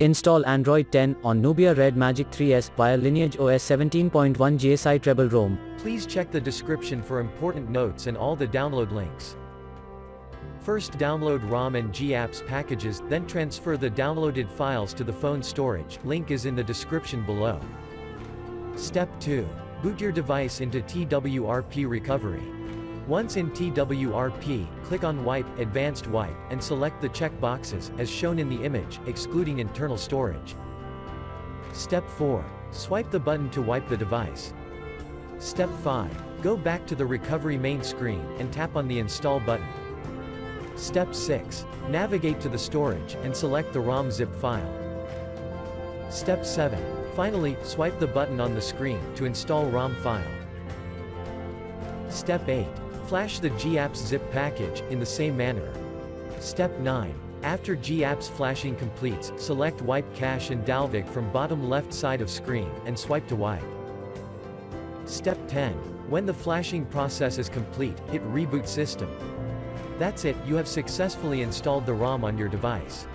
Install Android 10 on Nubia Red Magic 3S via LineageOS 17.1 GSI Treble ROM. Please check the description for important notes and all the download links. First download ROM and GApps packages, then transfer the downloaded files to the phone storage, link is in the description below. Step 2. Boot your device into TWRP recovery. Once in TWRP, click on Wipe, Advanced Wipe, and select the check boxes, as shown in the image, excluding internal storage. Step 4. Swipe the button to wipe the device. Step 5. Go back to the recovery main screen, and tap on the Install button. Step 6. Navigate to the storage, and select the ROM zip file. Step 7. Finally, swipe the button on the screen, to install ROM file. Step 8. Flash the GApps zip package, in the same manner. Step 9. After GApps flashing completes, select Wipe Cache and Dalvik from bottom left side of screen, and swipe to wipe. Step 10. When the flashing process is complete, hit Reboot System. That's it, you have successfully installed the ROM on your device.